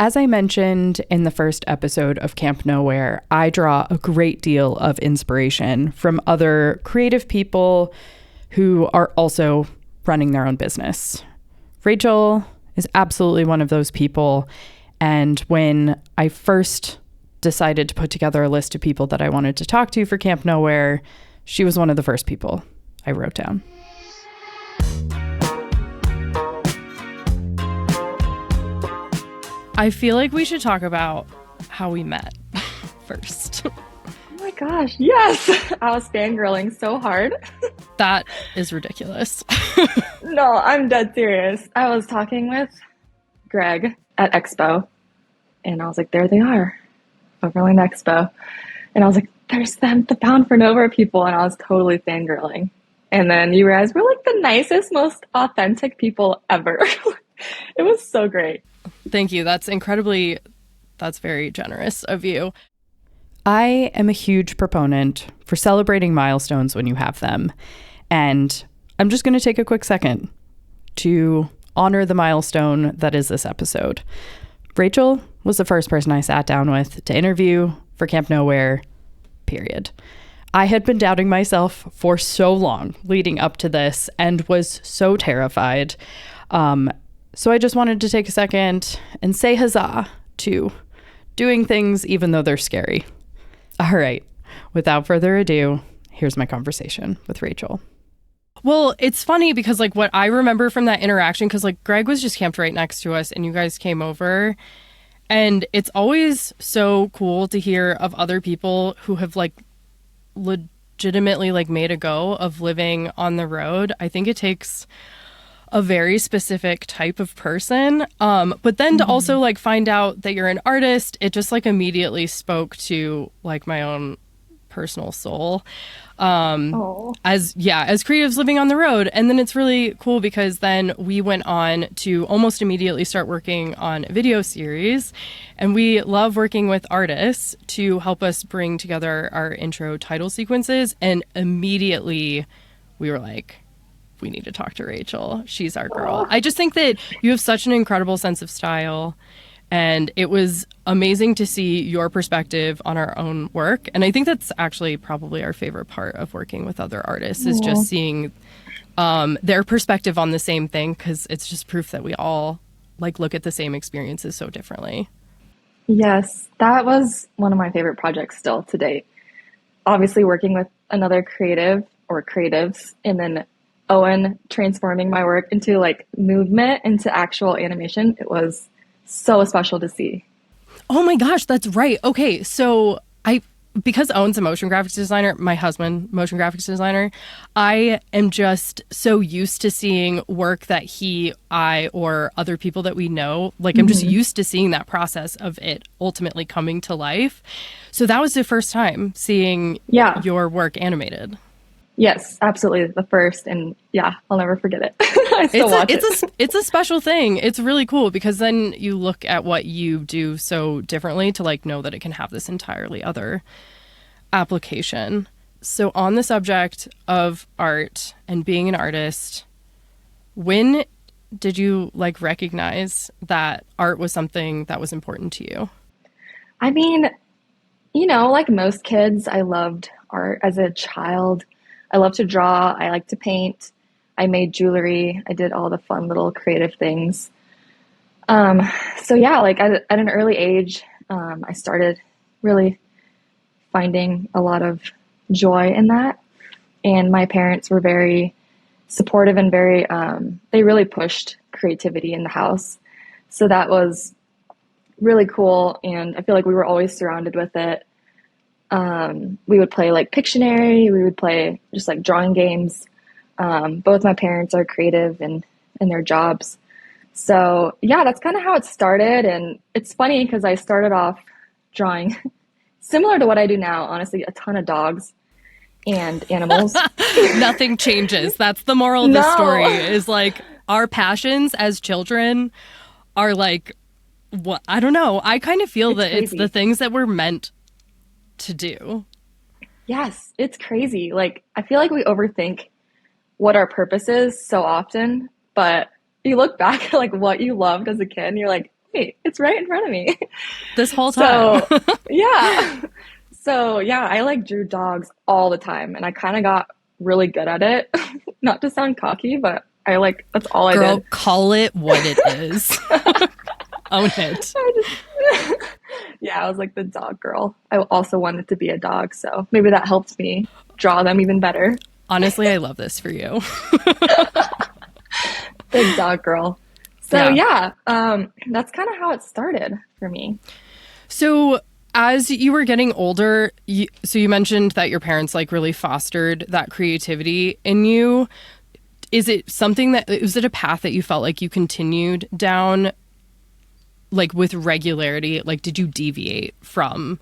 As I mentioned in the first episode of Camp Nowhere, I draw a great deal of inspiration from other creative people who are also running their own business. Rachel is absolutely one of those people. And when I first decided to put together a list of people that I wanted to talk to for Camp Nowhere, she was one of the first people I wrote down. I feel like we should talk about how we met first. Oh my gosh, yes! I was fangirling so hard. That is ridiculous. No, I'm dead serious. I was talking with Greg at Expo, and I was like, there they are, Overland Expo. And I was like, there's them, the Pound for Nowhere people, and I was totally fangirling. And then you guys were like the nicest, most authentic people ever. It was so great. Thank you. That's very generous of you. I am a huge proponent for celebrating milestones when you have them. And I'm just going to take a quick second to honor the milestone that is this episode. Rachel was the first person I sat down with to interview for Camp Nowhere, period. I had been doubting myself for so long leading up to this and was so terrified. So I just wanted to take a second and say huzzah to doing things even though they're scary. All right, without further ado, here's my conversation with Rachel. Well, it's funny because like what I remember from that interaction, because like Greg was just camped right next to us and you guys came over, and it's always so cool to hear of other people who have like legitimately like made a go of living on the road. I think it takes a very specific type of person. But then to also like find out that you're an artist, it just like immediately spoke to like my own personal soul. As creatives living on the road. And then it's really cool because then we went on to almost immediately start working on a video series. And we love working with artists to help us bring together our intro title sequences. And immediately we were like, we need to talk to Rachel. She's our girl. I just think that you have such an incredible sense of style, and it was amazing to see your perspective on our own work. And I think that's actually probably our favorite part of working with other artists is just seeing their perspective on the same thing, because it's just proof that we all like look at the same experiences so differently. Yes, that was one of my favorite projects still to date. Obviously working with another creative or creatives, and then Owen transforming my work into like movement, into actual animation. It was so special to see. Oh my gosh, that's right. Okay, so because Owen's a motion graphics designer, my husband, motion graphics designer, I am just so used to seeing work that I, or other people that we know, like I'm just used to seeing that process of it ultimately coming to life. So that was the first time seeing your work animated. Yes, absolutely. The first, and yeah, I'll never forget it. I still watch it. It's a special thing. It's really cool because then you look at what you do so differently to like know that it can have this entirely other application. So on the subject of art and being an artist, when did you like recognize that art was something that was important to you? I mean, you know, like most kids, I loved art as a child. I love to draw. I like to paint. I made jewelry. I did all the fun little creative things. So yeah, like at an early age, I started really finding a lot of joy in that. And my parents were very supportive and very, they really pushed creativity in the house. So that was really cool. And I feel like we were always surrounded with it. We would play like Pictionary. We would play just like drawing games. Both my parents are creative in their jobs. So yeah, that's kind of how it started. And it's funny because I started off drawing similar to what I do now, honestly, a ton of dogs and animals. Nothing changes. That's the moral of the story, is like our passions as children are like, what? I don't know. I kind of feel that it's the things that we're meant to do. Yes, it's crazy. Like, I feel like we overthink what our purpose is so often, but you look back at like what you loved as a kid and you're like, wait, it's right in front of me. This whole time. So yeah. So yeah, I like drew dogs all the time and I kind of got really good at it. Not to sound cocky, but I like, that's all I Girl, did. call it what it is. Own it. I just, yeah, I was like the dog girl. I also wanted to be a dog, so maybe that helped me draw them even better. Honestly, I love this for you. Big dog girl. So Yeah. yeah, that's kind of how it started for me. So as you were getting older, so you mentioned that your parents like really fostered that creativity in you. Is it something that, was it a path that you felt like you continued down like with regularity? Like, did you deviate from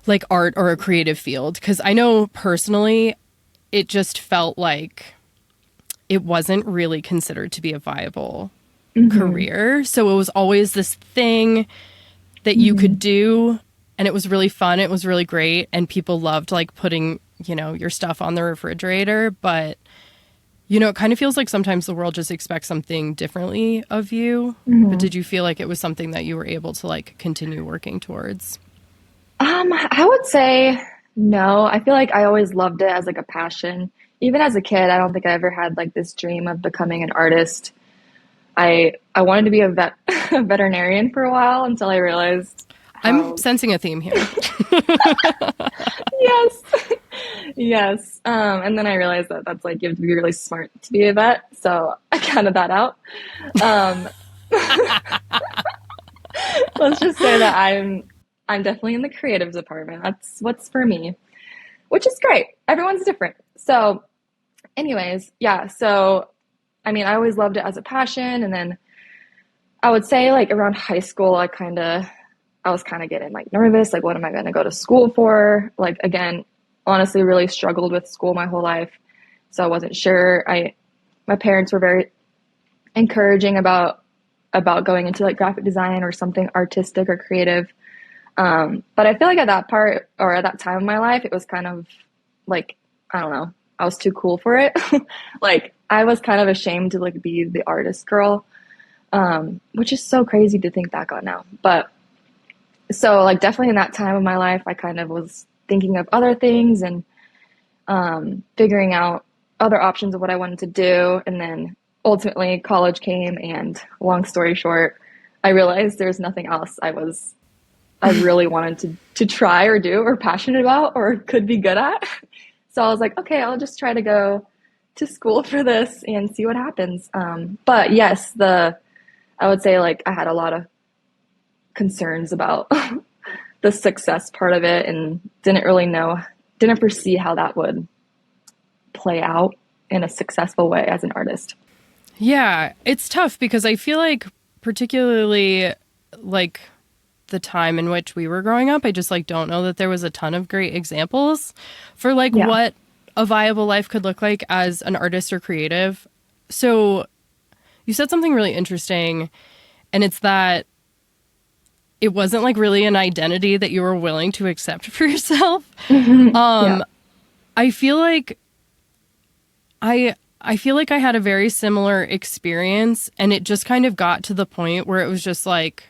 like art or a creative field? Because I know personally, it just felt like it wasn't really considered to be a viable career. So it was always this thing that you could do, and it was really fun. It was really great. And people loved like putting, you know, your stuff on the refrigerator. But, you know, it kind of feels like sometimes the world just expects something differently of you. But did you feel like it was something that you were able to like continue working towards? I would say no. I feel like I always loved it as like a passion. Even as a kid, I don't think I ever had like this dream of becoming an artist. I wanted to be a a veterinarian for a while until I realized I'm how sensing a theme here. yes. Yes. And then I realized that that's like you have to be really smart to be a vet. So I counted that out. Um, let's just say that I'm definitely in the creative department. That's what's for me, which is great. Everyone's different. So anyways, yeah. So I mean, I always loved it as a passion. And then I would say like around high school, I was kind of getting like nervous. Like, what am I going to go to school for? Like, again, honestly, really struggled with school my whole life. So I wasn't sure. My parents were very encouraging about going into like graphic design or something artistic or creative. But I feel like at that part or at that time of my life, it was kind of like, I don't know, I was too cool for it. Like I was kind of ashamed to like be the artist girl, which is so crazy to think back on now. But so like definitely in that time of my life, I kind of was thinking of other things and figuring out other options of what I wanted to do. And then ultimately college came and long story short, I realized there's nothing else I really wanted to try or do or passionate about or could be good at. So I was like, okay, I'll just try to go to school for this and see what happens. But yes, I would say like I had a lot of concerns about the success part of it and didn't foresee how that would play out in a successful way as an artist. Yeah, it's tough because I feel like particularly like the time in which we were growing up, I just like don't know that there was a ton of great examples for like Yeah. what a viable life could look like as an artist or creative. So you said something really interesting, and it's that it wasn't like really an identity that you were willing to accept for yourself. Yeah. I feel like I feel like I had a very similar experience, and it just kind of got to the point where it was just like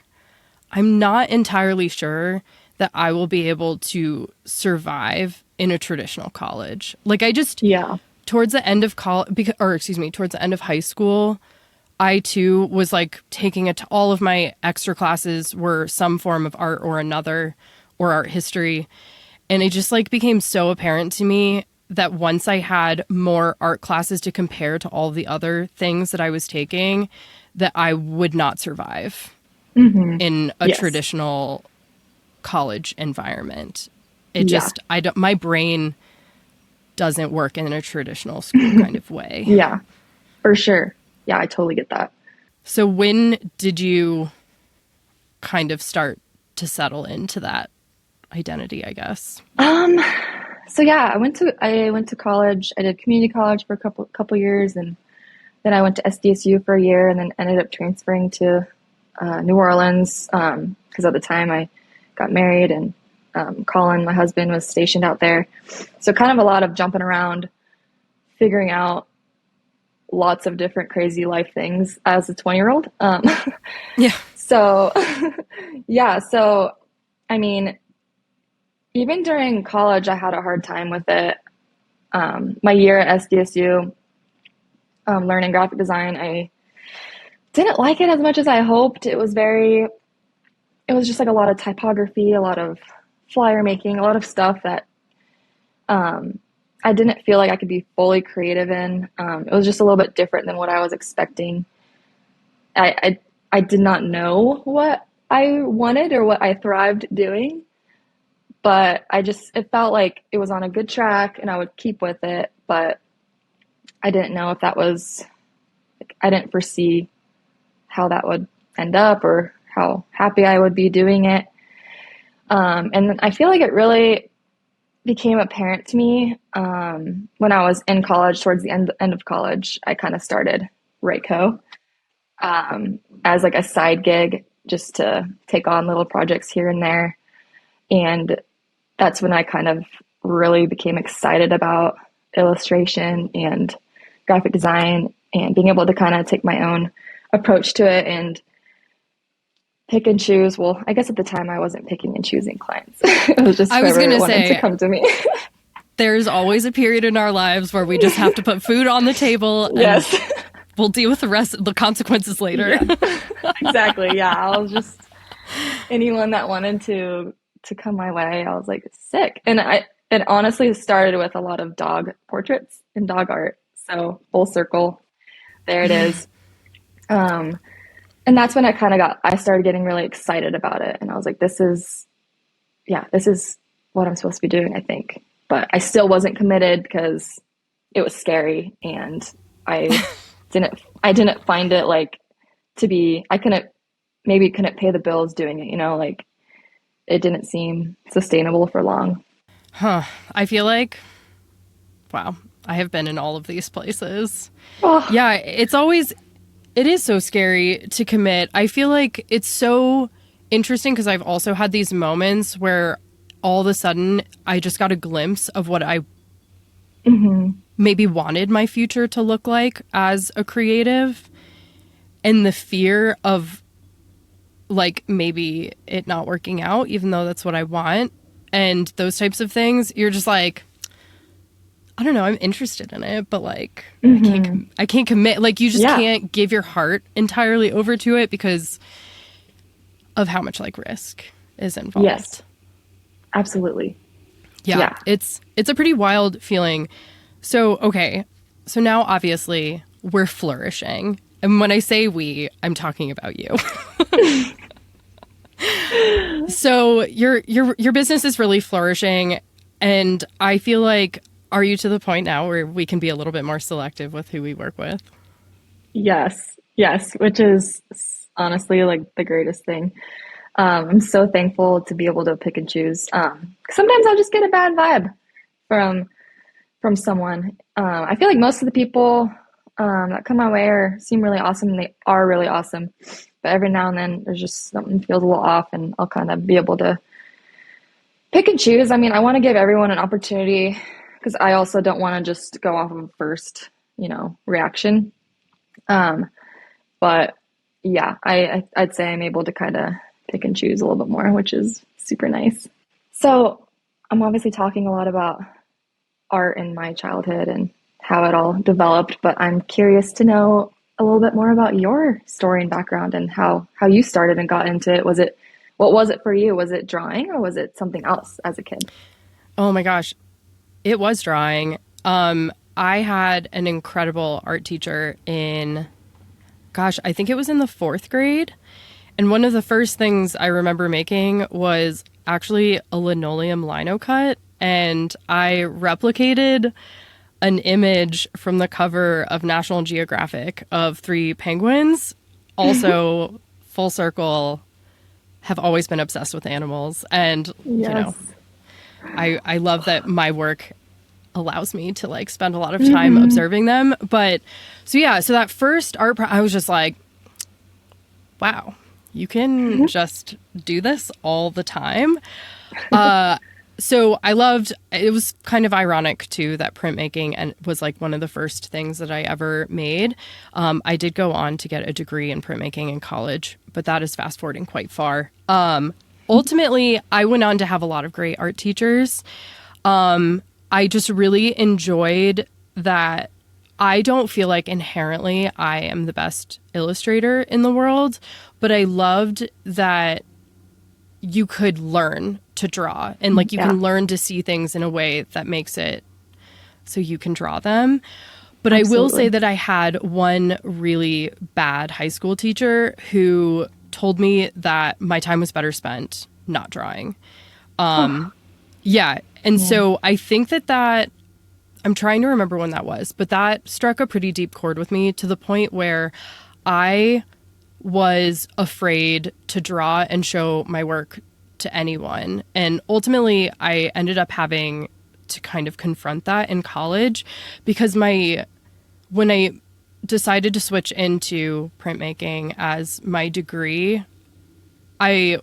I'm not entirely sure that I will be able to survive in a traditional college. Like I just Yeah. towards the end of college, or excuse me, towards the end of high school, I too was like taking it to all of my extra classes were some form of art or another or art history. And it just like became so apparent to me that once I had more art classes to compare to all the other things that I was taking, that I would not survive in a Yes. traditional college environment. It Yeah. just, I don't, my brain doesn't work in a traditional school kind of way. Yeah. For sure. Yeah, I totally get that. So when did you kind of start to settle into that identity, I guess? So yeah, I went to college. I did community college for a couple years, and then I went to SDSU for a year, and then ended up transferring to New Orleans because at the time I got married, and Colin, my husband, was stationed out there. So kind of a lot of jumping around, figuring out lots of different crazy life things as a 20-year-old. Yeah. So, yeah. So, I mean, even during college, I had a hard time with it. My year at SDSU, learning graphic design, I didn't like it as much as I hoped. It was just like a lot of typography, a lot of flyer making, a lot of stuff that I didn't feel like I could be fully creative in. It was just a little bit different than what I was expecting. I did not know what I wanted or what I thrived doing, but it felt like it was on a good track and I would keep with it. But I didn't know if that was, like, I didn't foresee how that would end up or how happy I would be doing it. And I feel like it really became apparent to me when I was in college, towards the end of college. I kind of started Rayco as like a side gig just to take on little projects here and there. And that's when I kind of really became excited about illustration and graphic design and being able to kind of take my own approach to it and pick and choose. Well, I guess at the time I wasn't picking and choosing clients. It was just whoever wanted to come to me. There's always a period in our lives where we just have to put food on the table. And yes. We'll deal with the consequences later. Yeah. Exactly. Yeah. I was just anyone that wanted to come my way. I was like, sick. And it honestly started with a lot of dog portraits and dog art. So full circle. There it is. And that's when I started getting really excited about it. And I was like, this is what I'm supposed to be doing, I think. But I still wasn't committed because it was scary. And I didn't find it like to be, I couldn't pay the bills doing it, like it didn't seem sustainable for long. I feel like, wow, I have been in all of these places. Oh. Yeah, it is so scary to commit. I feel like it's so interesting because I've also had these moments where all of a sudden I just got a glimpse of what I maybe wanted my future to look like as a creative, and the fear of like maybe it not working out, even though that's what I want, and those types of things. You're just like, I don't know, I'm interested in it, but like I can't commit. Like you just can't give your heart entirely over to it because of how much like risk is involved. Yes, absolutely. Yeah. It's a pretty wild feeling. So, okay. So now obviously we're flourishing. And when I say we, I'm talking about you. So your business is really flourishing. And I feel like, are you to the point now where we can be a little bit more selective with who we work with? Yes, which is honestly like the greatest thing. I'm so thankful to be able to pick and choose. Sometimes I'll just get a bad vibe from someone. I feel like most of the people that come my way seem really awesome, and they are really awesome. But every now and then there's just something feels a little off, and I'll kind of be able to pick and choose. I mean, I want to give everyone an opportunity because I also don't want to just go off of first, reaction. But yeah, I'd say I'm able to kind of pick and choose a little bit more, which is super nice. So I'm obviously talking a lot about art in my childhood and how it all developed, but I'm curious to know a little bit more about your story and background and how you started and got into it. What was it for you? Was it drawing or was it something else as a kid? Oh my gosh, it was drawing. I had an incredible art teacher I think it was in the 4th grade. And one of the first things I remember making was actually a linoleum lino cut. And I replicated an image from the cover of National Geographic of 3 penguins. Also, full circle, have always been obsessed with animals. And, I love that my work allows me to like spend a lot of time observing them. But so that first I was just like, wow, you can just do this all the time. So I loved, it was kind of ironic too that printmaking and was like one of the first things that I ever made. I did go on to get a degree in printmaking in college, but that is fast forwarding quite far. Ultimately, I went on to have a lot of great art teachers. I just really enjoyed that. I don't feel like inherently I am the best illustrator in the world, but I loved that you could learn to draw and like you can learn to see things in a way that makes it so you can draw them. But Absolutely. I will say that I had one really bad high school teacher who told me that my time was better spent not drawing. Yeah. And so I think that I'm trying to remember when that was, but that struck a pretty deep chord with me to the point where I was afraid to draw and show my work to anyone. And ultimately, I ended up having to kind of confront that in college because when I decided to switch into printmaking as my degree, I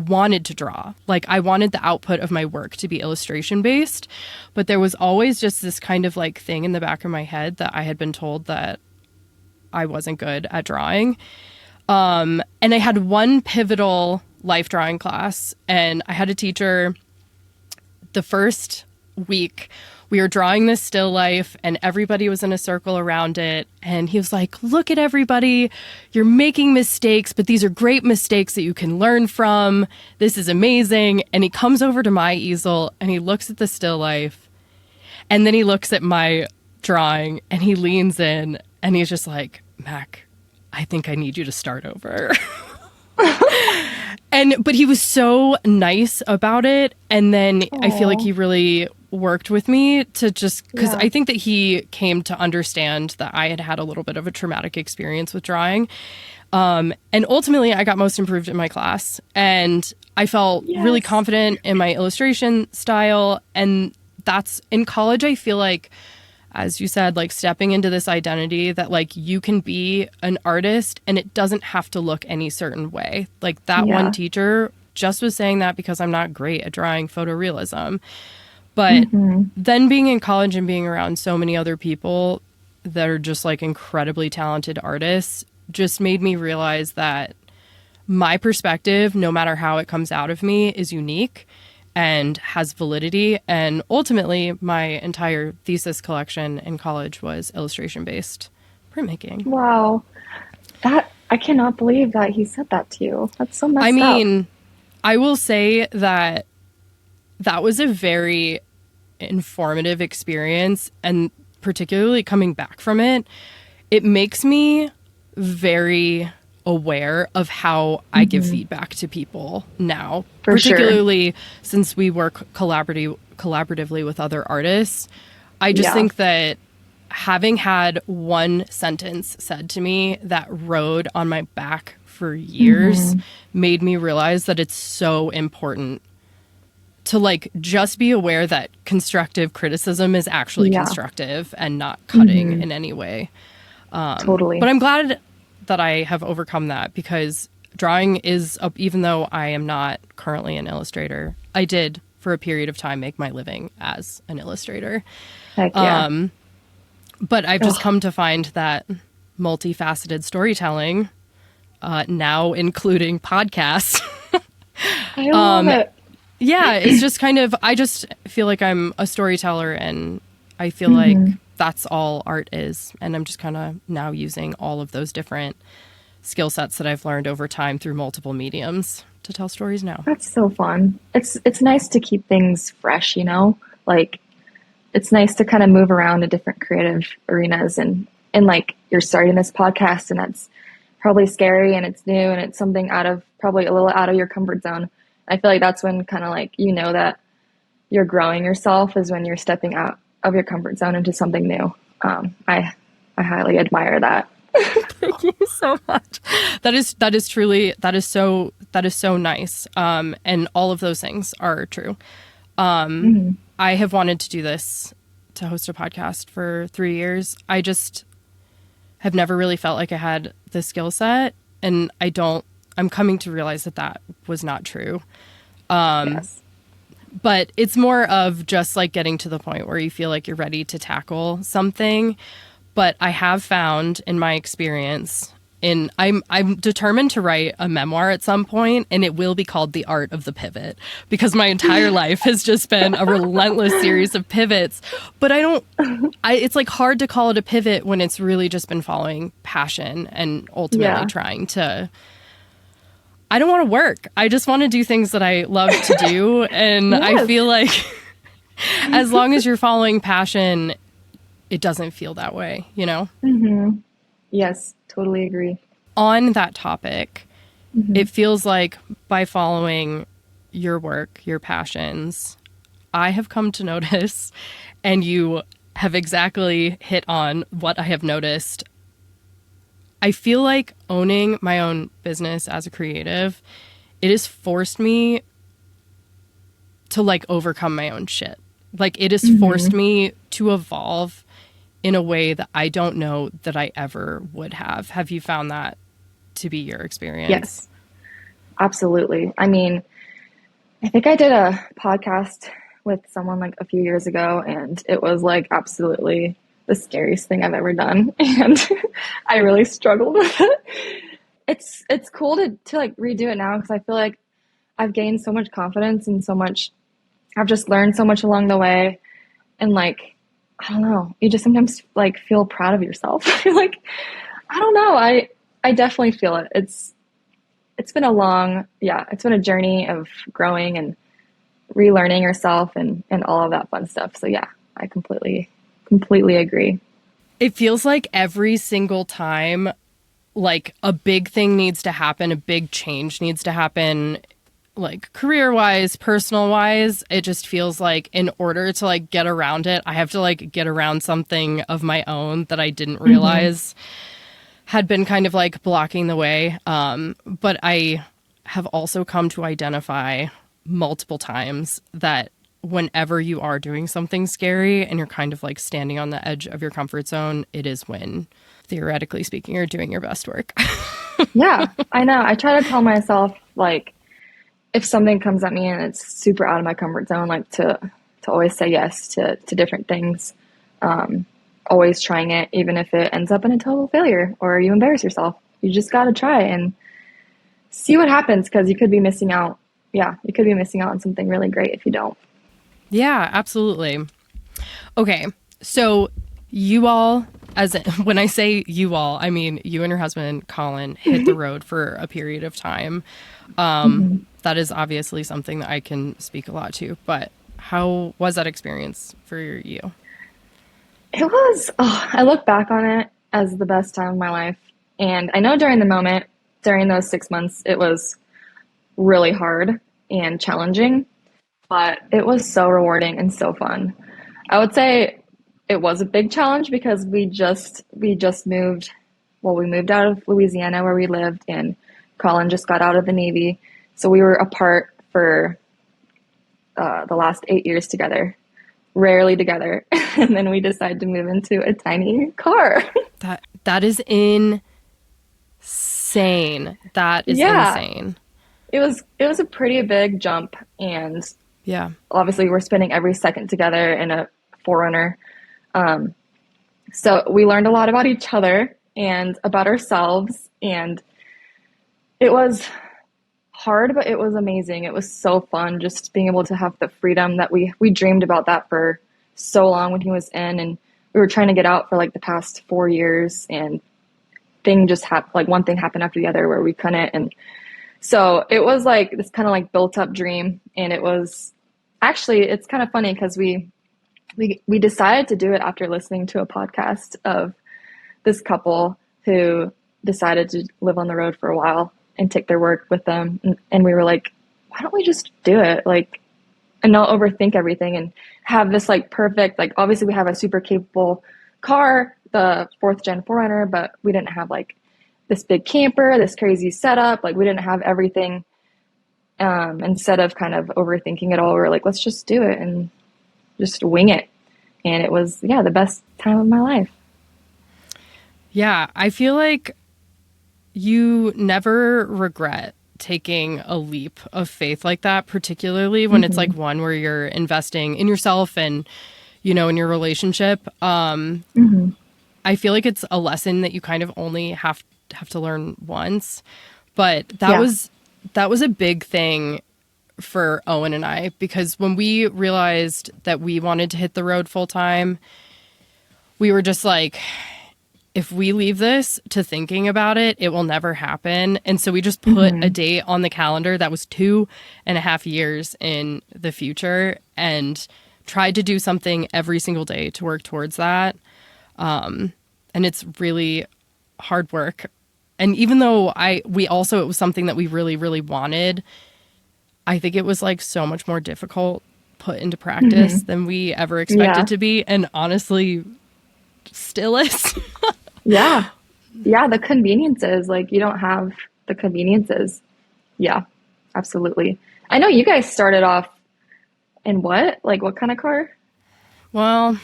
wanted to draw. Like I wanted the output of my work to be illustration based, but there was always just this kind of like thing in the back of my head that I had been told that I wasn't good at drawing. And I had one pivotal life drawing class and I had a teacher the first week. We were drawing this still life and everybody was in a circle around it. And he was like, look at everybody. You're making mistakes, but these are great mistakes that you can learn from. This is amazing. And he comes over to my easel and he looks at the still life. And then he looks at my drawing and he leans in and he's just like, Mac, I think I need you to start over. But he was so nice about it. And then I feel like he really worked with me to just, because I think that he came to understand that I had had a little bit of a traumatic experience with drawing. And ultimately I got most improved in my class and I felt really confident in my illustration style. And that's in college. I feel like, as you said, like stepping into this identity that like you can be an artist and it doesn't have to look any certain way. Like that one teacher just was saying that because I'm not great at drawing photorealism. But then being in college and being around so many other people that are just like incredibly talented artists just made me realize that my perspective, no matter how it comes out of me, is unique and has validity. And ultimately, my entire thesis collection in college was illustration-based printmaking. Wow. I cannot believe that he said that to you. That's so messed up. I mean, I will say that was a very informative experience. And particularly coming back from it, it makes me very aware of how I give feedback to people now, particularly since we work collaboratively with other artists. I just think that having had one sentence said to me that rode on my back for years made me realize that it's so important to like just be aware that constructive criticism is actually constructive and not cutting in any way. Totally. But I'm glad that I have overcome that because drawing is, even though I am not currently an illustrator, I did for a period of time make my living as an illustrator. Heck yeah. But I've just come to find that multifaceted storytelling, now including podcasts. I love it. Yeah, it's just kind of, I just feel like I'm a storyteller and I feel like that's all art is. And I'm just kind of now using all of those different skill sets that I've learned over time through multiple mediums to tell stories now. That's so fun. It's nice to keep things fresh, you know? Like, it's nice to kind of move around to different creative arenas and like you're starting this podcast and that's probably scary and it's new and it's something probably a little out of your comfort zone. I feel like that's when kind of like, you know, that you're growing yourself is when you're stepping out of your comfort zone into something new. I highly admire that. Thank you so much. That is so nice. And all of those things are true. I have wanted to do this, to host a podcast for 3 years. I just have never really felt like I had the skill set, and I'm coming to realize that was not true. Yes. But it's more of just like getting to the point where you feel like you're ready to tackle something. But I have found in my experience, and I'm determined to write a memoir at some point, and it will be called The Art of the Pivot, because my entire life has just been a relentless series of pivots. But it's like hard to call it a pivot when it's really just been following passion and ultimately trying to, I don't want to work. I just want to do things that I love to do. And I feel like as long as you're following passion, it doesn't feel that way, you know? Mm-hmm. Yes, totally agree. On that topic, it feels like by following your work, your passions, I have come to notice, and you have exactly hit on what I have noticed. I feel like owning my own business as a creative, it has forced me to like overcome my own shit. Like it has forced me to evolve in a way that I don't know that I ever would have. Have you found that to be your experience? Yes, absolutely. I mean, I think I did a podcast with someone like a few years ago, and it was like absolutely the scariest thing I've ever done. And I really struggled with it. It's cool to like redo it now, because I feel like I've gained so much confidence and so much, I've just learned so much along the way. And like, I don't know, you just sometimes like feel proud of yourself. You're like, I don't know. I definitely feel it. It's been it's been a journey of growing and relearning yourself and all of that fun stuff. So yeah, I completely agree. It feels like every single time, like a big thing needs to happen, a big change needs to happen, like career-wise, personal-wise, it just feels like in order to like get around it, I have to like get around something of my own that I didn't realize had been kind of like blocking the way. But I have also come to identify multiple times that whenever you are doing something scary and you're kind of like standing on the edge of your comfort zone, it is when, theoretically speaking, you're doing your best work. Yeah, I know. I try to tell myself, like, if something comes at me and it's super out of my comfort zone, like to always say yes to different things. Always trying it, even if it ends up in a total failure or you embarrass yourself. You just got to try and see what happens, because you could be missing out. Yeah, you could be missing out on something really great if you don't. Yeah, absolutely. Okay, so you all, when I say you all, I mean you and your husband, Colin, hit the road for a period of time. That is obviously something that I can speak a lot to, but how was that experience for you? It was, I look back on it as the best time of my life. And I know during the moment, during those 6 months, it was really hard and challenging, but it was so rewarding and so fun. I would say it was a big challenge because we just moved, well, we moved out of Louisiana where we lived, and Colin just got out of the Navy. So we were apart for the last 8 years together, rarely together. And then we decided to move into a tiny car. That is insane. That is insane. It was a pretty big jump, and yeah, obviously we're spending every second together in a Forerunner. So we learned a lot about each other and about ourselves, and it was hard, but it was amazing. It was so fun just being able to have the freedom that we dreamed about that for so long when he was in, and we were trying to get out for like the past 4 years, and one thing happened after the other where we couldn't. And so it was like this kind of like built up dream. And it was actually, it's kind of funny because we decided to do it after listening to a podcast of this couple who decided to live on the road for a while and take their work with them. And we were like, why don't we just do it? Like, and not overthink everything and have this like perfect, like obviously we have a super capable car, the 4th gen Forerunner, but we didn't have like this big camper, this crazy setup. Like we didn't have everything. Instead of kind of overthinking it all, we were like, let's just do it and just wing it. And it was, the best time of my life. Yeah, I feel like you never regret taking a leap of faith like that, particularly when it's like one where you're investing in yourself and, you know, in your relationship. I feel like it's a lesson that you kind of only have to learn once. But Yeah. that was a big thing for Owen and I, because when we realized that we wanted to hit the road full time, we were just like, if we leave this to thinking about it, it will never happen. And so we just put a date on the calendar that was 2.5 years in the future and tried to do something every single day to work towards that. And it's really hard work. And even though it was something that we really, really wanted, I think it was like so much more difficult put into practice than we ever expected to be. And honestly, still is. Yeah. Yeah. The conveniences, like you don't have the conveniences. Yeah, absolutely. I know you guys started off in what? Like what kind of car? Well,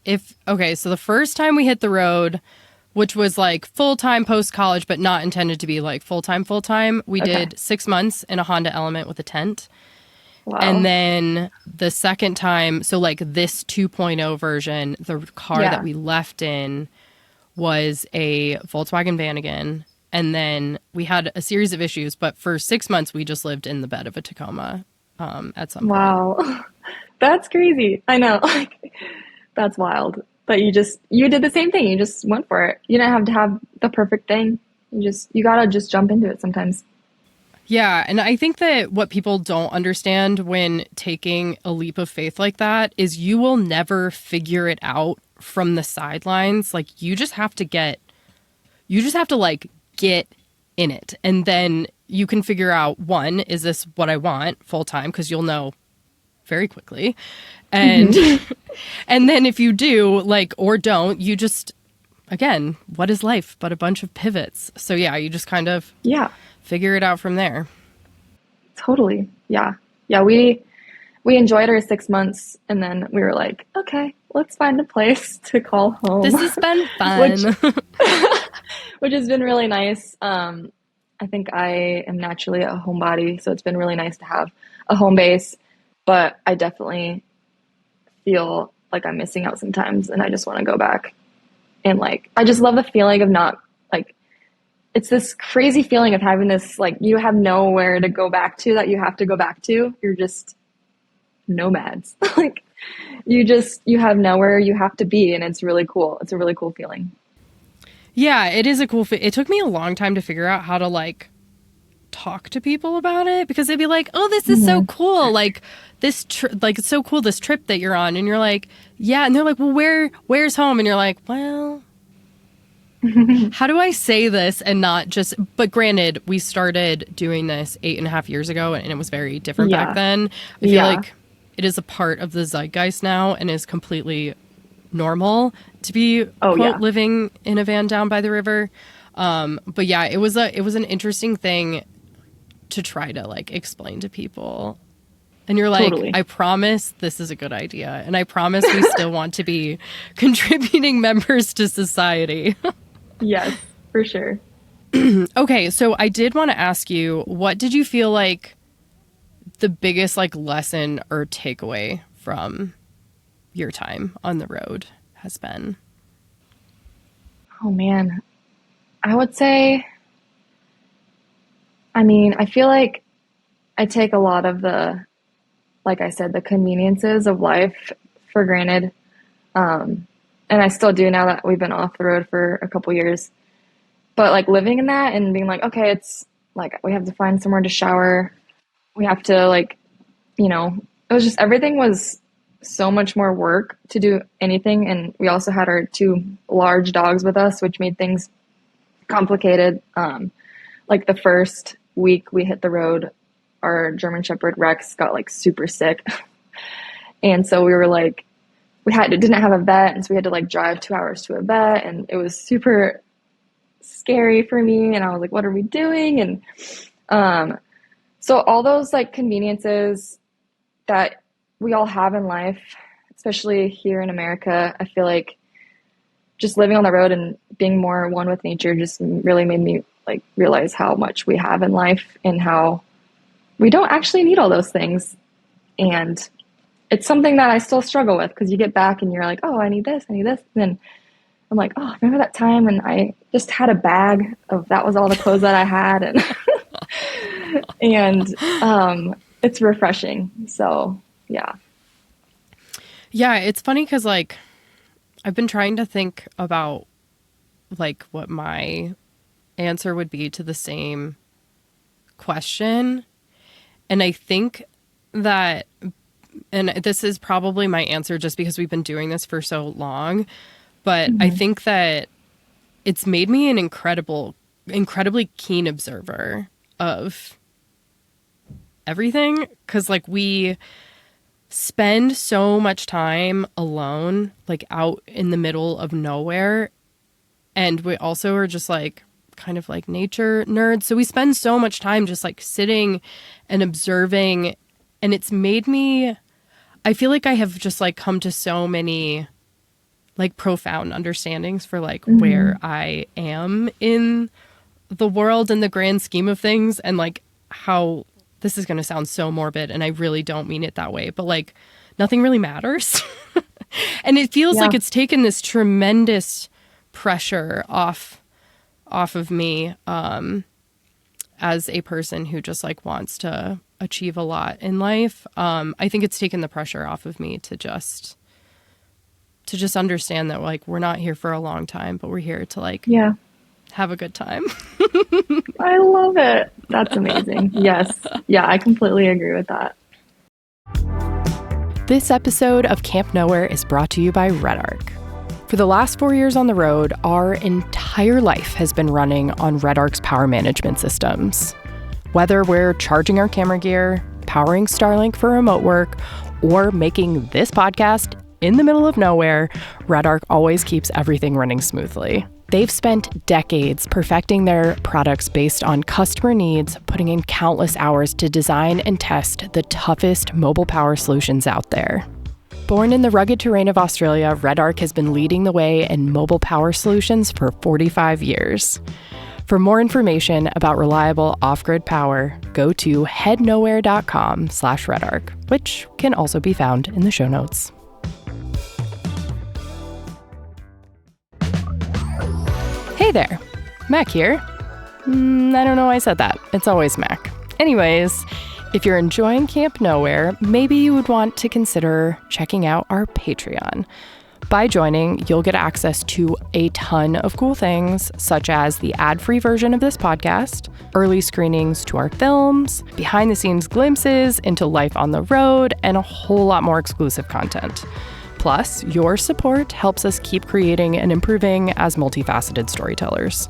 so the first time we hit the road, which was like full-time post-college, but not intended to be like full-time, we did 6 months in a Honda Element with a tent. Wow. And then the second time, so like this 2.0 version, the car that we left in was a Volkswagen Vanagon. And then we had a series of issues, but for 6 months, we just lived in the bed of a Tacoma at some point. Wow. That's crazy. I know. Like, that's wild. But you did the same thing. You just went for it. You didn't have to have the perfect thing. You gotta just jump into it sometimes. Yeah. And I think that what people don't understand when taking a leap of faith like that is you will never figure it out from the sidelines. Like you just have to like get in it. And then you can figure out, one, is this what I want full time? Because you'll know very quickly. And and then if you do, like, or don't, you just, again, what is life but a bunch of pivots? So yeah, you just kind of figure it out from there. Totally. Yeah. Yeah. We enjoyed our 6 months and then we were like, okay, let's find a place to call home. This has been fun. which has been really nice. I think I am naturally a homebody, so it's been really nice to have a home base, but I definitely feel like I'm missing out sometimes and I just want to go back. And like, I just love the feeling of not like, it's this crazy feeling of having this, like, you have nowhere to go back to that you have to go back to. You're just nomads. Like you have nowhere you have to be. And it's really cool. It's a really cool feeling. Yeah, it is a cool it took me a long time to figure out how to like talk to people about it, because they'd be like, oh, this is so cool. Like like, it's so cool, this trip that you're on. And you're like, yeah. And they're like, well, where's home? And you're like, well, how do I say this and not just, but granted, we started doing this 8.5 years ago and it was very different back then. I feel like it is a part of the zeitgeist now and is completely normal to be quote living in a van down by the river. But yeah, it was an interesting thing to try to like explain to people. And you're like, I promise this is a good idea. And I promise we still want to be contributing members to society. Yes, for sure. Okay, so I did want to ask you, what did you feel like the biggest like lesson or takeaway from your time on the road has been? Oh man, I would say, I mean, I feel like I take a lot of the, like I said, the conveniences of life for granted. And I still do now that we've been off the road for a couple years. But like living in that and being like, okay, it's like we have to find somewhere to shower. We have to like, you know, it was just everything was so much more work to do anything. And we also had our 2 large dogs with us, which made things complicated. Like the first week we hit the road, our German Shepherd Rex got like super sick. And so we were like, didn't have a vet. And so we had to like drive 2 hours to a vet. And it was super scary for me. And I was like, what are we doing? And so all those like conveniences that we all have in life, especially here in America, I feel like just living on the road and being more one with nature just really made me like realize how much we have in life and how we don't actually need all those things. And it's something that I still struggle with, because you get back and you're like, oh, I need this, I need this. And then I'm like, oh, remember that time when I just had a bag of, that was all the clothes that I had. And, it's refreshing. So yeah. Yeah, it's funny because like I've been trying to think about like what my answer would be to the same question. And I think that, and this is probably my answer just because we've been doing this for so long, but I think that it's made me an incredibly keen observer of everything. Cause like we spend so much time alone, like out in the middle of nowhere. And we also are just like kind of like nature nerds. So we spend so much time just like sitting and observing. And it's made me, I feel like I have just like come to so many like profound understandings for like where I am in the world in the grand scheme of things, and like how this is going to sound so morbid, and I really don't mean it that way, but like nothing really matters. And it feels like it's taken this tremendous pressure off of me as a person who just like wants to achieve a lot in life. I think it's taken the pressure off of me to just understand that like we're not here for a long time, but we're here to like have a good time. I love it. That's amazing. Yes. Yeah, I completely agree with that. This episode of Camp Nowhere is brought to you by Red Arc. For the last 4 years on the road, our entire life has been running on Red Arc's power management systems. Whether we're charging our camera gear, powering Starlink for remote work, or making this podcast in the middle of nowhere, Red Arc always keeps everything running smoothly. They've spent decades perfecting their products based on customer needs, putting in countless hours to design and test the toughest mobile power solutions out there. Born in the rugged terrain of Australia, Red Arc has been leading the way in mobile power solutions for 45 years. For more information about reliable off-grid power, go to headnowhere.com/redarc, which can also be found in the show notes. Hey there, Mac here. I don't know why I said that. It's always Mac. Anyways, if you're enjoying Camp Nowhere, maybe you would want to consider checking out our Patreon. By joining, you'll get access to a ton of cool things, such as the ad-free version of this podcast, early screenings to our films, behind-the-scenes glimpses into life on the road, and a whole lot more exclusive content. Plus, your support helps us keep creating and improving as multifaceted storytellers.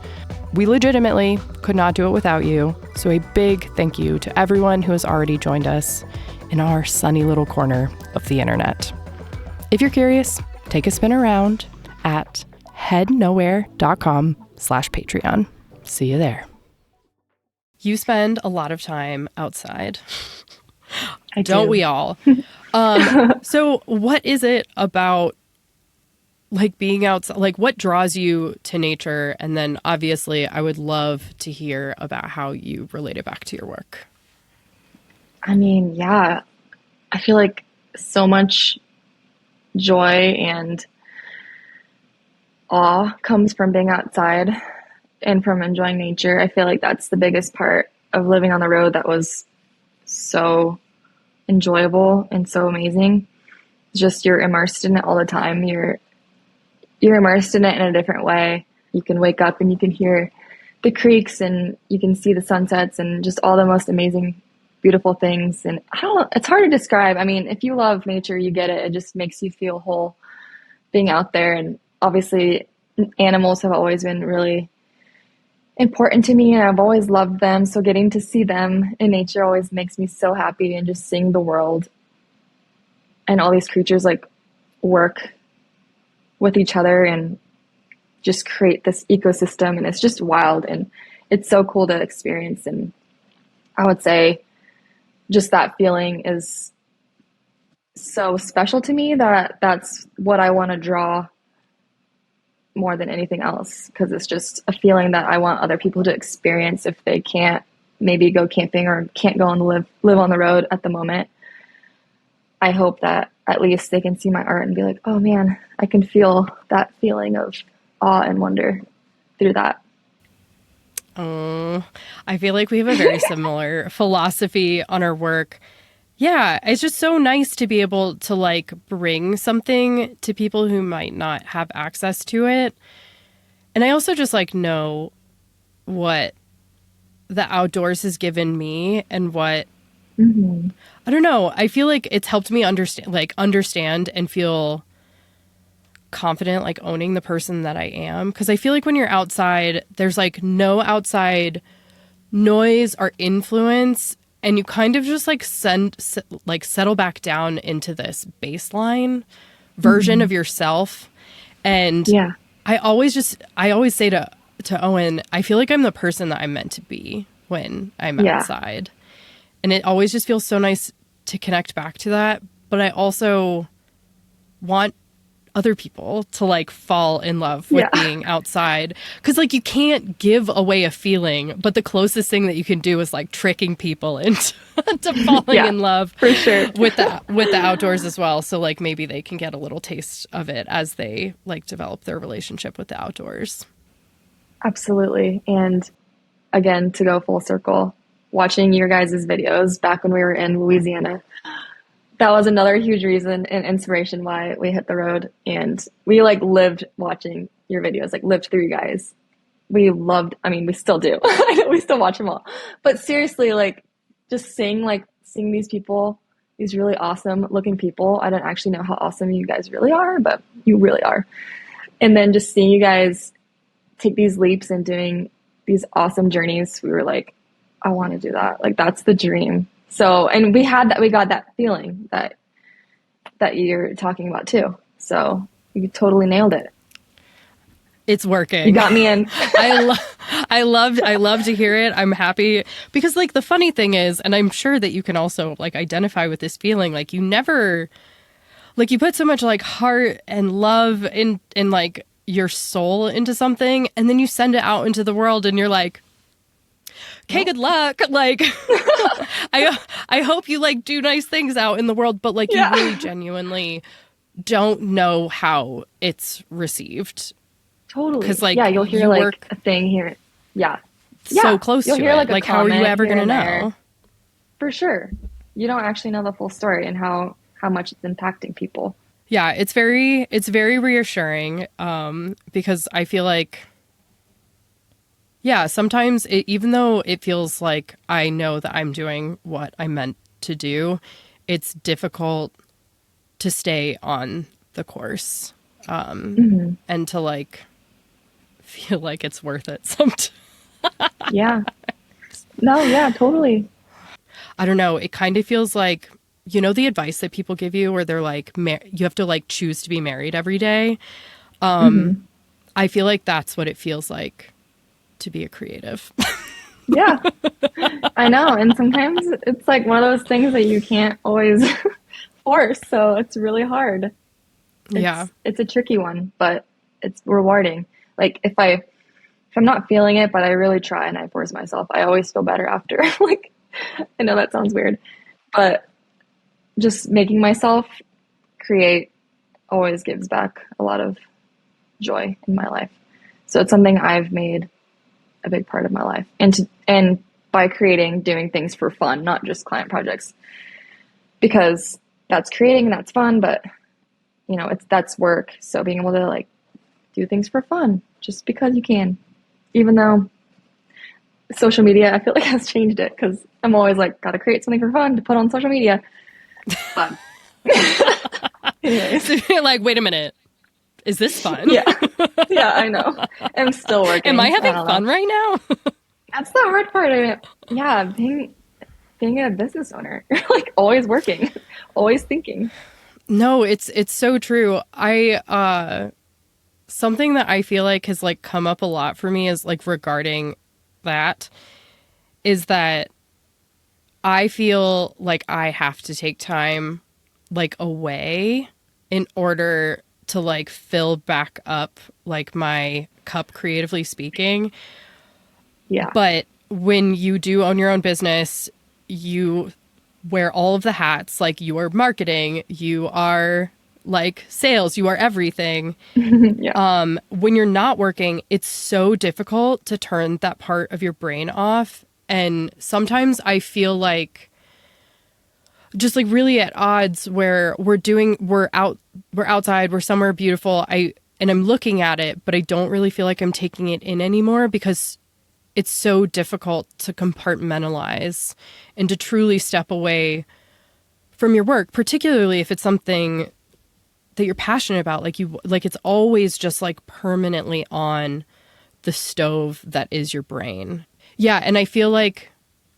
We legitimately could not do it without you, so a big thank you to everyone who has already joined us in our sunny little corner of the internet. If you're curious, take a spin around at headnowhere.com/Patreon. See you there. You spend a lot of time outside. Don't we all? So what is it about like being outside, like what draws you to nature? And then obviously I would love to hear about how you relate it back to your work. I mean, yeah, I feel like so much joy and awe comes from being outside and from enjoying nature. I feel like that's the biggest part of living on the road that was so enjoyable and so amazing. Just you're immersed in it all the time. You're immersed in it in a different way. You can wake up and you can hear the creeks and you can see the sunsets and just all the most amazing, beautiful things. And I don't know, it's hard to describe. I mean, if you love nature, you get it. It just makes you feel whole being out there. And obviously animals have always been really important to me and I've always loved them. So getting to see them in nature always makes me so happy, and just seeing the world and all these creatures like work with each other and just create this ecosystem. And it's just wild and it's so cool to experience. And I would say just that feeling is so special to me that that's what I want to draw more than anything else, because it's just a feeling that I want other people to experience if they can't maybe go camping or can't go and live on the road at the moment. I hope that at least they can see my art and be like, oh man, I can feel that feeling of awe and wonder through that. Oh, I feel like we have a very similar philosophy on our work. Yeah, it's just so nice to be able to like bring something to people who might not have access to it. And I also just like know what the outdoors has given me and what I don't know. I feel like it's helped me understand and feel confident, like owning the person that I am. Because I feel like when you're outside, there's like no outside noise or influence, and you kind of just like settle back down into this baseline version of yourself. And Yeah. I always say to Owen, I feel like I'm the person that I'm meant to be when I'm outside. And it always just feels so nice to connect back to that. But I also want other people to like fall in love with being outside, because like you can't give away a feeling, but the closest thing that you can do is like tricking people into to falling in love for sure with the outdoors as well. So like maybe they can get a little taste of it as they like develop their relationship with the outdoors. Absolutely. And again, to go full circle, watching your guys' videos back when we were in Louisiana, that was another huge reason and inspiration why we hit the road. And we like lived watching your videos, like lived through you guys. We loved, I mean, we still do. We still watch them all. But seriously, like just seeing these people, these really awesome looking people. I don't actually know how awesome you guys really are, but you really are. And then just seeing you guys take these leaps and doing these awesome journeys, we were like, I want to do that. Like that's the dream. So, and we got that feeling that you're talking about too. So you totally nailed it. It's working. You got me in. I love to hear it. I'm happy because like the funny thing is, and I'm sure that you can also like identify with this feeling, like you never, like you put so much like heart and love in like your soul into something, and then you send it out into the world and you're like, okay, good luck. Like, I hope you like do nice things out in the world, but like you really genuinely don't know how it's received. Totally. Because like, you'll hear like a thing here. Yeah. So close you'll to hear, it. like How are you ever going to know? There. For sure. You don't actually know the full story and how much it's impacting people. Yeah, it's very reassuring because I feel like, yeah, sometimes even though it feels like I know that I'm doing what I'm meant to do, it's difficult to stay on the course and to like feel like it's worth it sometimes. Yeah. No, yeah, totally. I don't know. It kind of feels like, you know, the advice that people give you where they're like, you have to like choose to be married every day. I feel like that's what it feels like to be a creative. Yeah, I know. And sometimes it's like one of those things that you can't always force. So it's really hard. It's a tricky one, but it's rewarding. Like if I'm not feeling it, but I really try and I force myself, I always feel better after. Like, I know that sounds weird, but just making myself create always gives back a lot of joy in my life. So it's something I've made a big part of my life. And by creating, doing things for fun, not just client projects, because that's creating and that's fun, but you know, that's work. So being able to like do things for fun just because you can, even though social media, I feel like has changed it, because I'm always like, gotta create something for fun to put on social media. But anyways. So you're like, wait a minute, is this fun? Yeah, I know. I'm still working. Am I having fun right now? That's the hard part of it. Yeah, being a business owner, like always working, always thinking. No, it's so true. Something that I feel like has like come up a lot for me is like regarding that is that I feel like I have to take time like away in order to like fill back up like my cup, creatively speaking. Yeah. But when you do own your own business, you wear all of the hats. Like you are marketing, you are like sales, you are everything. Yeah. When you're not working, it's so difficult to turn that part of your brain off. And sometimes I feel like just like really at odds where we're outside, we're somewhere beautiful. And I'm looking at it, but I don't really feel like I'm taking it in anymore because it's so difficult to compartmentalize and to truly step away from your work, particularly if it's something that you're passionate about. Like it's always just like permanently on the stove that is your brain. Yeah. And I feel like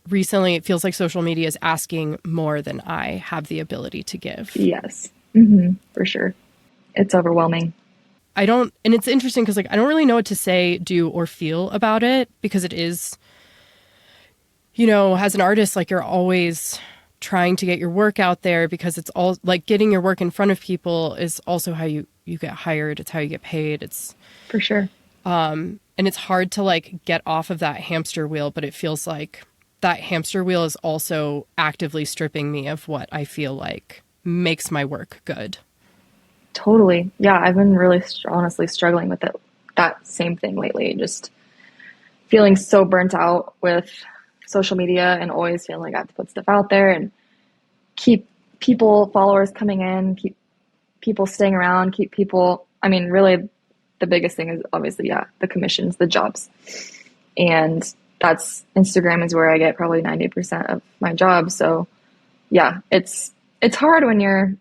recently it feels like social media is asking more than I have the ability to give. Yes. For sure. It's overwhelming. And it's interesting because like I don't really know what to say, do, or feel about it because it is, as an artist, like you're always trying to get your work out there because it's all like getting your work in front of people is also how you get hired. It's how you get paid. It's for sure. And it's hard to like get off of that hamster wheel, but it feels like that hamster wheel is also actively stripping me of what I feel like makes my work good. Totally. Yeah, I've been really honestly struggling with that same thing lately. Just feeling so burnt out with social media and always feeling like I have to put stuff out there and keep followers coming in, keep people staying around, I mean, really the biggest thing is obviously, the commissions, the jobs. And Instagram is where I get probably 90% of my job. So yeah, it's hard when you're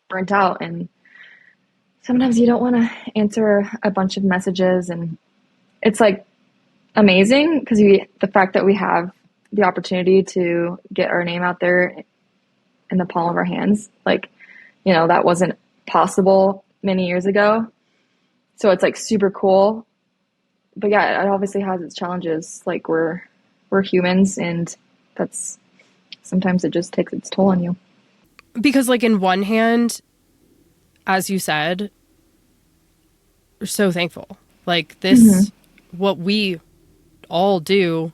burnt out and sometimes you don't want to answer a bunch of messages, and it's like amazing because the fact that we have the opportunity to get our name out there in the palm of our hands, like, that wasn't possible many years ago. So it's like super cool. But yeah, it obviously has its challenges. Like we're humans, and sometimes it just takes its toll on you. Because like in one hand, as you said, we're so thankful. Like this, what we all do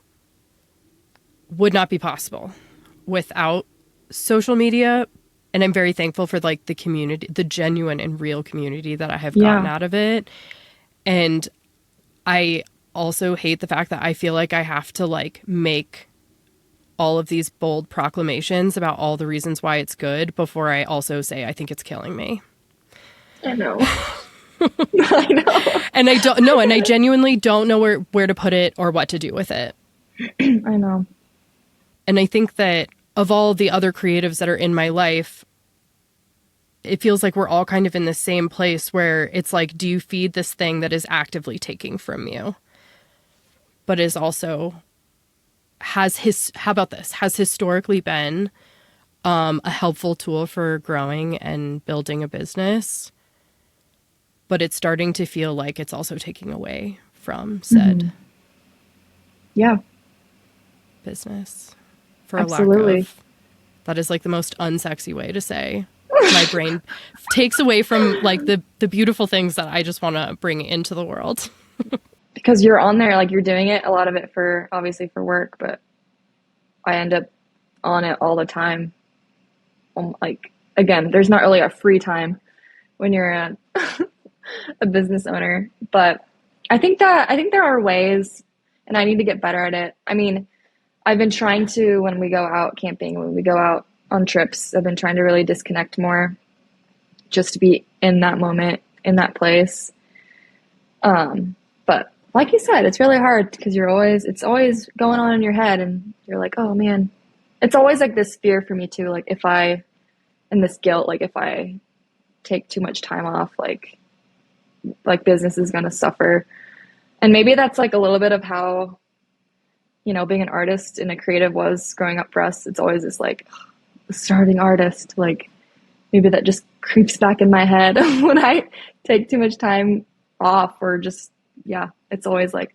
would not be possible without social media. And I'm very thankful for like the community, the genuine and real community that I have gotten out of it. And I also hate the fact that I feel like I have to like make all of these bold proclamations about all the reasons why it's good before I also say I think it's killing me. I know. I know. And I don't know, and I genuinely don't know where to put it or what to do with it. I know. And I think that of all the other creatives that are in my life, it feels like we're all kind of in the same place where it's like, do you feed this thing that is actively taking from you, but is also has historically been a helpful tool for growing and building a business, but it's starting to feel like it's also taking away from said business for Absolutely. a lack of, that is like the most unsexy way to say my brain takes away from like the beautiful things that I just want to bring into the world. Because you're on there, like you're doing it, a lot of it obviously for work, but I end up on it all the time. Like, again, there's not really a free time when you're a business owner, but I think there are ways, and I need to get better at it. I mean, I've been trying to, when we go out camping, when we go out on trips, I've been trying to really disconnect more, just to be in that moment, in that place. But like you said, it's really hard because it's always going on in your head, and you're like, oh man, it's always like this fear for me too. Like and this guilt, like if I take too much time off, like business is going to suffer. And maybe that's like a little bit of how, being an artist and a creative was growing up for us. It's always this like starving artist, like maybe that just creeps back in my head when I take too much time off, or just, it's always like,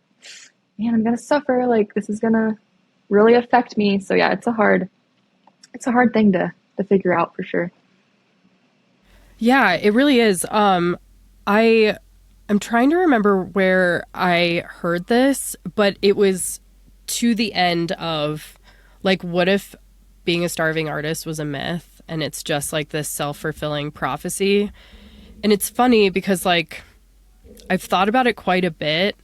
man, I'm going to suffer. Like this is going to really affect me. So yeah, it's a hard thing to figure out for sure. Yeah, it really is. I'm trying to remember where I heard this, but it was to the end of like, what if being a starving artist was a myth and it's just like this self-fulfilling prophecy? And it's funny because like I've thought about it quite a bit,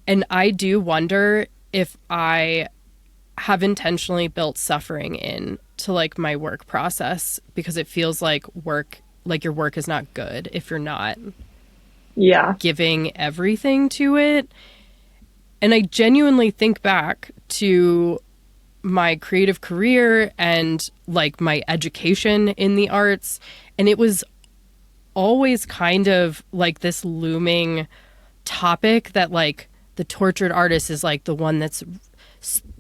and I do wonder if I have intentionally built suffering in to like my work process, because it feels like your work is not good if you're not Yeah. giving everything to it. And I genuinely think back to my creative career and like my education in the arts, and it was always kind of like this looming topic that like the tortured artist is like the one that's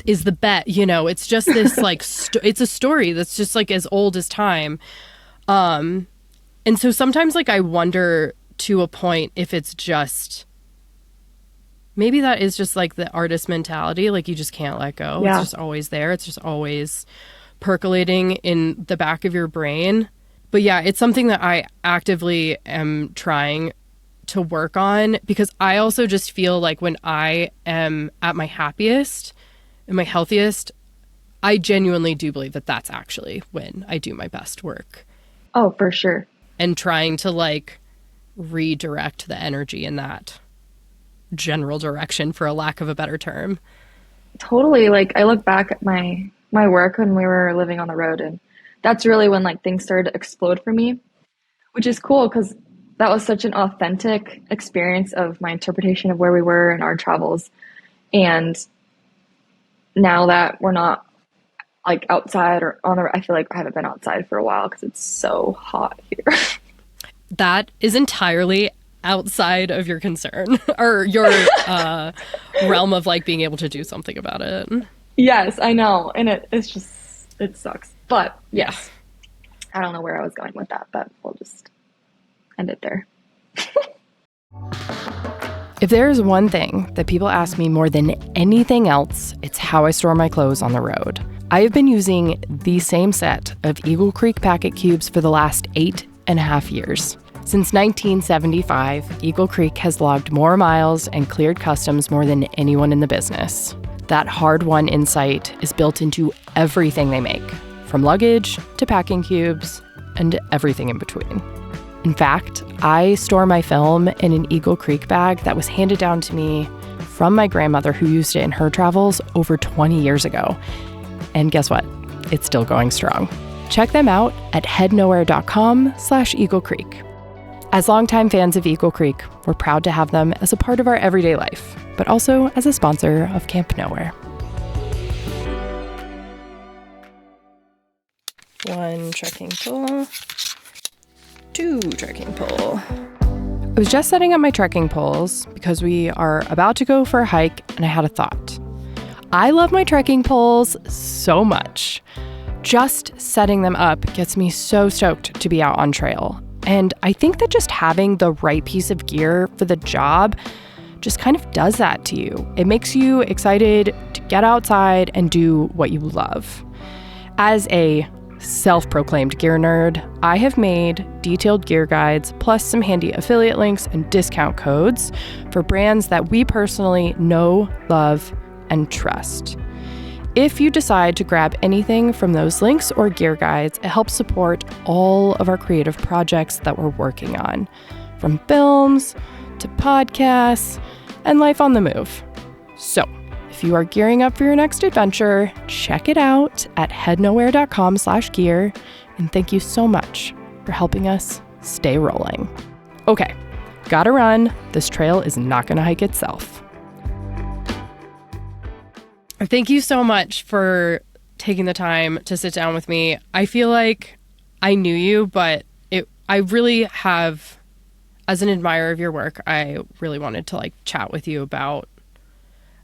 is the bet, you know. It's just this like it's a story that's just like as old as time. And so sometimes like I wonder to a point if it's just maybe that is just like the artist mentality, like you just can't let go. Yeah. It's just always there. It's just always percolating in the back of your brain. But yeah, it's something that I actively am trying to work on, because I also just feel like when I am at my happiest and my healthiest, I genuinely do believe that that's actually when I do my best work. Oh, for sure. And trying to like redirect the energy in that general direction, for a lack of a better term. Totally. Like I look back at my work when we were living on the road, and that's really when like things started to explode for me, which is cool because that was such an authentic experience of my interpretation of where we were in our travels. And now that we're not like outside or on the, I feel like I haven't been outside for a while because it's so hot here. That is entirely outside of your concern or your realm of like being able to do something about it. Yes, I know. And it's just, it sucks. But yes, I don't know where I was going with that, but we'll just end it there. If there is one thing that people ask me more than anything else, it's how I store my clothes on the road. I have been using the same set of Eagle Creek packet cubes for the last 8.5 years. Since 1975, Eagle Creek has logged more miles and cleared customs more than anyone in the business. That hard-won insight is built into everything they make, from luggage to packing cubes and everything in between. In fact, I store my film in an Eagle Creek bag that was handed down to me from my grandmother, who used it in her travels over 20 years ago. And guess what? It's still going strong. Check them out at headnowhere.com/Eagle Creek. As longtime fans of Eagle Creek, we're proud to have them as a part of our everyday life, but also as a sponsor of Camp Nowhere. 1 trekking pole. 2 trekking pole. I was just setting up my trekking poles because we are about to go for a hike, and I had a thought. I love my trekking poles so much. Just setting them up gets me so stoked to be out on trail. And I think that just having the right piece of gear for the job just kind of does that to you. It makes you excited to get outside and do what you love. As a self-proclaimed gear nerd, I have made detailed gear guides plus some handy affiliate links and discount codes for brands that we personally know, love, and trust. If you decide to grab anything from those links or gear guides, it helps support all of our creative projects that we're working on, from films to podcasts and life on the move. So, if you are gearing up for your next adventure, check it out at headnowhere.com/gear, and thank you so much for helping us stay rolling. Okay, gotta run. This trail is not gonna hike itself. Thank you so much for taking the time to sit down with me. I feel like I knew you, but I really have, as an admirer of your work, I really wanted to like chat with you about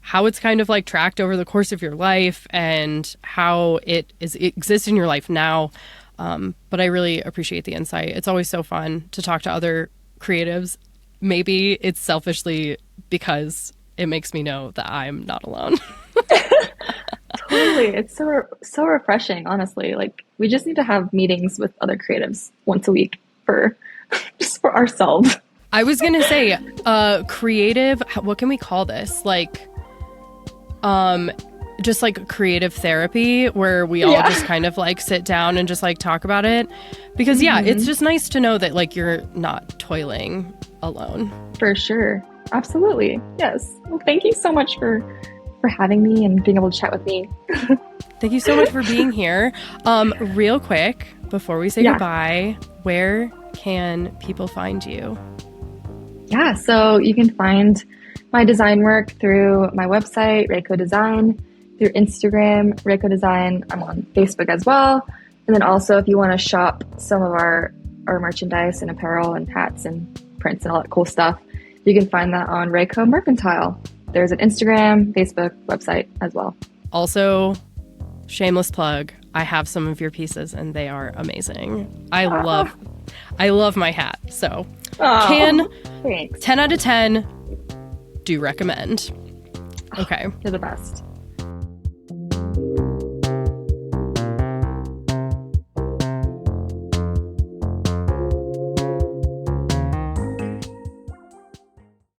how it's kind of like tracked over the course of your life and how it exists in your life now. But I really appreciate the insight. It's always so fun to talk to other creatives. Maybe it's selfishly because it makes me know that I'm not alone. Totally. It's so refreshing, honestly. Like we just need to have meetings with other creatives once a week for for ourselves. I was going to say, creative, what can we call this? Like, just like creative therapy where we all just kind of like sit down and just like talk about it. Because it's just nice to know that like you're not toiling alone. For sure. Absolutely. Yes. Well, thank you so much for having me and being able to chat with me. Thank you so much for being here. Real quick, before we say goodbye, where can people find you? Yeah, so you can find my design work through my website, Reiko Design, through Instagram, Reiko Design. I'm on Facebook as well. And then also if you want to shop some of our merchandise and apparel and hats and prints and all that cool stuff, you can find that on Reiko Mercantile. There's an Instagram, Facebook, website as well. Also, shameless plug, I have some of your pieces and they are amazing. I love my hat. So Thanks. 10 out of 10, do recommend. Okay. You're the best.